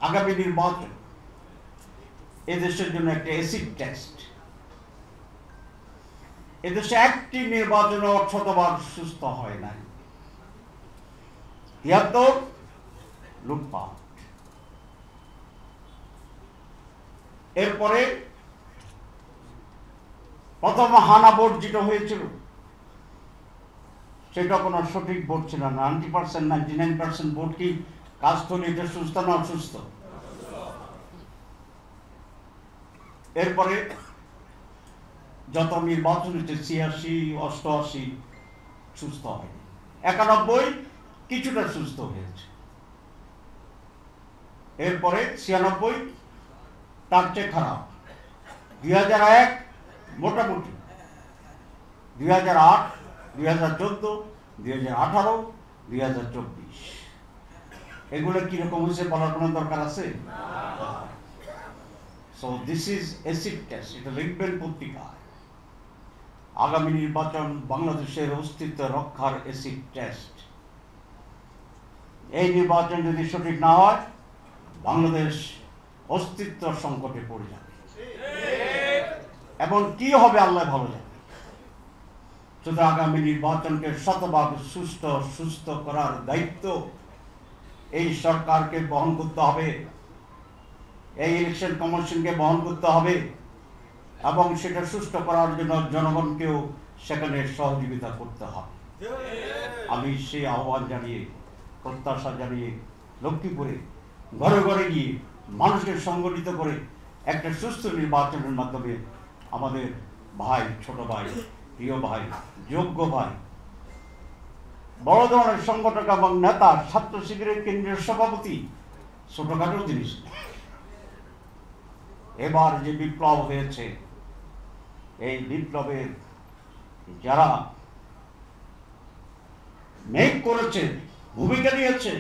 আগামী নির্বাচন এদেশের জন্য একটা অ্যাসিড টেস্ট। এদেশে একটি নির্বাচন শতবার সুস্থ হয় নাই। ৭৩ লুটপাট, এরপরে প্রথম হানা ভোট যেটা হয়েছিল সেটা কোনো সঠিক ভোট ছিল না। 90%, 99% ভোট কি কাজ করলে এটা সুস্থ না অসুস্থ? এরপরে যত নির্বাচন হচ্ছে ৮৬, ৮৮ সুস্থ হয়, ৯১ কিছুটা সুস্থ হয়েছে, এরপরে ৯৬ তার চেয়ে খারাপ, ২০০১ মোটামুটি, ২০০৮, ২০১৪, ২০১৮, ২০২৪ এগুলো কিরকম হয়েছে বলার কোনো দরকার আছে? So this is acid test. এটা লিখবেন পত্রিকায়, আগামী নির্বাচন বাংলাদেশের অস্তিত্ব রক্ষার অ্যাসিড টেস্ট। এই নির্বাচন যদি সঠিক না হয় বাংলাদেশ অস্তিত্ব সংকটে পড়ে যাবে, এবং কি হবে আল্লাহ ভালো জানে। শুধু আগামী নির্বাচনকে শতভাগ সুস্থ করার দায়িত্ব এই সরকারকে বহন করতে হবে, এই ইলেকশন কমিশনকে বহন করতে হবে, এবং সেটা সুষ্ঠু করার জন্য জনগণকেও সেখানে সহযোগিতা করতে হবে। আমি সেই আহ্বান জানিয়ে, প্রত্যাশা জানিয়ে, লক্ষ্মীপুরে ঘরে ঘরে গিয়ে মানুষকে সংগঠিত করে একটা সুস্থ নির্বাচনের মাধ্যমে আমাদের ভাই, ছোট ভাই, প্রিয় ভাই, যোগ্য ভাই, বড় ধরনের সংগঠক এবং নেতা, ছাত্র শিবিরের কেন্দ্রীয় সভাপতি ছোটখাটো জিনিস। এবার যে বিপ্লব হয়েছে, এই বিপ্লবের যারা মেক করেছে, ভূমিকা নিয়েছে,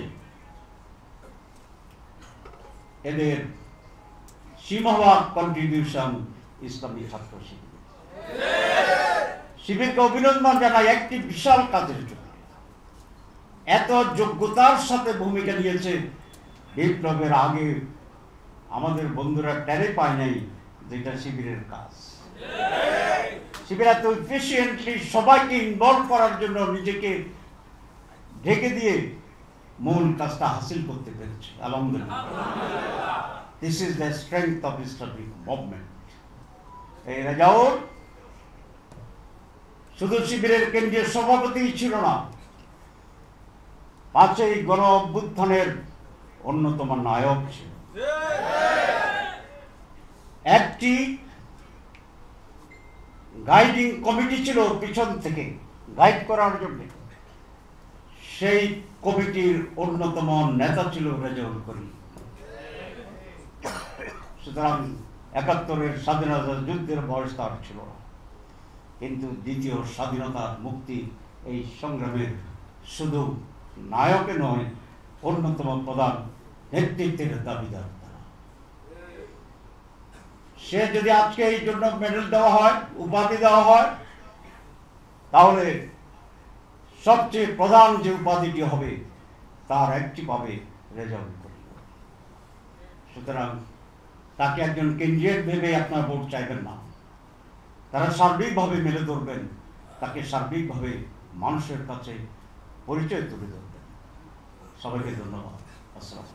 এদের সীমাহীন কন্ট্রিবিউশন ইসলামী ছাত্র শিবির। শিবিরকে অভিনন্দন জানাই একটি বিশাল কাজের জন্য। এত যোগ্যতার সাথে ভূমিকা নিয়েছে, বিপ্লবের আগে আমাদের বন্ধুরা টেরে পায় নাই যেটা শিবিরের কাজ। শিবির এত এফিশিয়েন্টলি সবাইকে ইনভলভ করার জন্য নিজেকে ঢেকে দিয়ে মূল কাজটা হাসিল করতে পেরেছে, আলহামদুলিল্লাহ। This is the strength of Islamic movement. এই রেজাউল শুধু শিবিরের কেন্দ্রীয় সভাপতি ছিল না, ৫ই গণ অভ্যুত্থানের অন্যতম নায়ক ছিল। একটি গাইডিং কমিটি ছিল পিছন থেকে গাইড করার জন্য, সেই কমিটির অন্যতম নেতা ছিল রেজাউল করিম। সুতরাং ৭১-এর স্বাধীনতা যুদ্ধের বয়স তার ছিল না, কিন্তু দ্বিতীয় স্বাধীনতার মুক্তি এই সংগ্রামের শুধু নায়কে নয়, অন্যতম প্রধান নেতৃত্বের দাবিদার। সে যদি আজকে এই জন্য মেডেল দেওয়া হয়, উপাধি দেওয়া হয়, তাহলে সবচেয়ে প্রধান যে উপাধিটি হবে তার একটি পাবে রেজাউল করিম। সুতরাং তাকে একজন ক্যান্ডিডেট ভেবে আপনার ভোট চাইবেন না, তারা সার্বিকভাবে মেলে ধরবেন, তাকে সার্বিকভাবে মানুষের কাছে পরিচয় তুলে ধরবেন। সবাইকে ধন্যবাদ। আসসালাম।